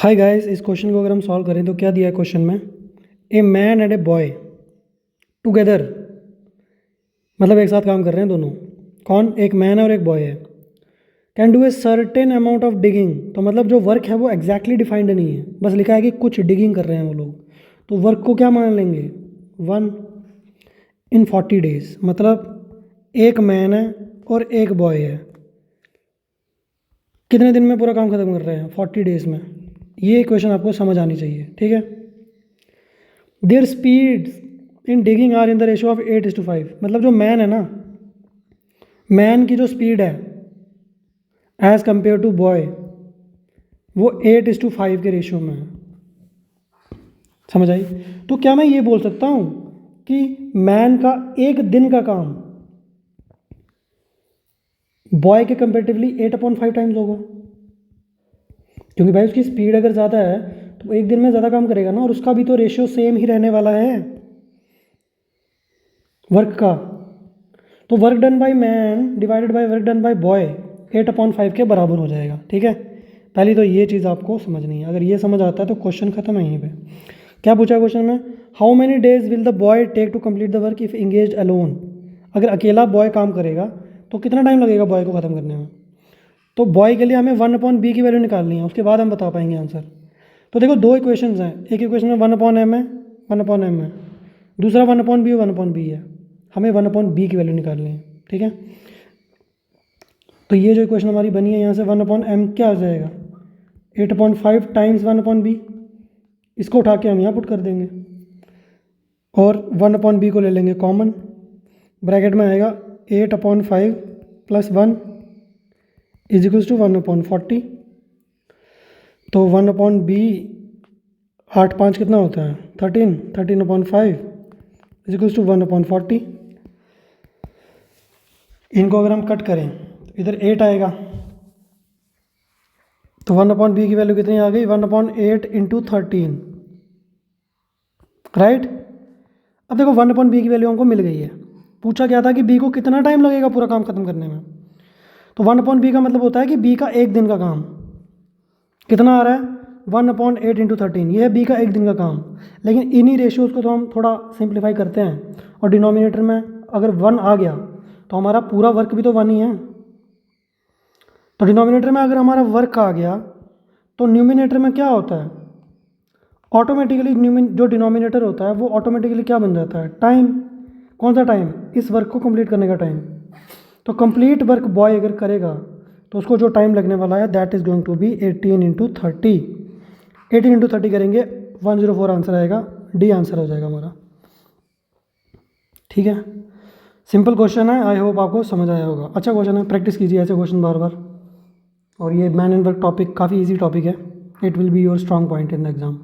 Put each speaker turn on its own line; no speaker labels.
Hi guys, इस question को अगर हम सॉल्व करें तो क्या दिया है क्वेश्चन में। A man and a boy together, मतलब एक साथ काम कर रहे हैं दोनों। कौन? एक मैन है और एक बॉय है। Can do a certain amount of digging, तो मतलब जो वर्क है वो एग्जैक्टली डिफाइंड नहीं है, बस लिखा है कि कुछ डिगिंग कर रहे हैं वो लोग। तो वर्क को क्या मान लेंगे? 1 in 40 days, मतलब एक मैन है और एक बॉय है। कितने दिन में पूरा काम खत्म कर रहे हैं? 40 डेज में। ये क्वेश्चन आपको समझ आनी चाहिए, ठीक है। Their speed in digging are in the ratio of 8:5, मतलब जो मैन है ना, मैन की जो स्पीड है एज कंपेयर टू बॉय वो 8:5 के रेशियो में है। समझ आई? तो क्या मैं ये बोल सकता हूँ कि मैन का एक दिन का काम बॉय के कंपेरेटिवली 8/5 टाइम्स होगा? क्योंकि भाई उसकी स्पीड अगर ज़्यादा है तो एक दिन में ज़्यादा काम करेगा ना, और उसका भी तो रेशियो सेम ही रहने वाला है वर्क का। तो work done by man divided by work done by boy 8/5 के बराबर हो जाएगा, ठीक है। पहली तो ये चीज़ आपको समझनी है। अगर ये समझ आता है तो क्वेश्चन खत्म है यहीं पे। क्या पूछा है क्वेश्चन में? How many days will the boy take to complete the work if engage alone. अगर अकेला बॉय काम करेगा तो कितना टाइम लगेगा बॉय को ख़त्म करने में? तो बॉय के लिए हमें 1/b की वैल्यू निकालनी है, उसके बाद हम बता पाएंगे आंसर। तो देखो दो इक्वेशंस हैं, एक इक्वेशन में 1/m है, 1/m है, दूसरा 1/b 1/b है। हमें 1/b की वैल्यू निकालनी है, ठीक है। तो ये जो इक्वेशन हमारी बनी है यहाँ से 1/m क्या आ जाएगा? 8/5 टाइम्स 1/b। इसको उठा के हम यहाँ पुट कर देंगे और 1/b को ले लेंगे कॉमन। ब्रैकेट में आएगा 8/5 + 1 = 1/40। तो 1/b 8 5 कितना होता है? 13। 13/5 = 1/40। इनको अगर हम कट करें तो इधर 8 आएगा, तो 1/b की वैल्यू कितनी आ गई? 1/8 × 13, राइट। अब देखो 1/b की वैल्यू हमको मिल गई है। पूछा गया था कि b को कितना टाइम लगेगा पूरा काम खत्म करने में। तो 1/b का मतलब होता है कि b का एक दिन का काम कितना आ रहा है? 1/8 × 13, ये है b का एक दिन का काम। लेकिन इन्हीं रेशियोज़ को तो हम थोड़ा सिंप्लीफाई करते हैं, और डिनोमिनेटर में अगर 1 आ गया तो हमारा पूरा वर्क भी तो 1 ही है। तो डिनोमिनेटर में अगर हमारा वर्क आ गया तो न्यूमिनेटर में क्या होता है? ऑटोमेटिकली जो डिनोमिनेटर होता है वो ऑटोमेटिकली क्या बन जाता है? टाइम। कौन सा टाइम? इस वर्क को कंप्लीट करने का टाइम। तो कंप्लीट वर्क बॉय अगर करेगा तो उसको जो टाइम लगने वाला है that is going to be 18 × 30। 18 × 30 करेंगे 104 आंसर आएगा, डी आंसर हो जाएगा हमारा, ठीक है। सिंपल क्वेश्चन है, आई होप आपको समझ आया होगा। अच्छा क्वेश्चन है, प्रैक्टिस कीजिए ऐसे क्वेश्चन बार बार। और ये मैन एंड वर्क टॉपिक काफ़ी इजी टॉपिक है, it will be your strong point in the exam.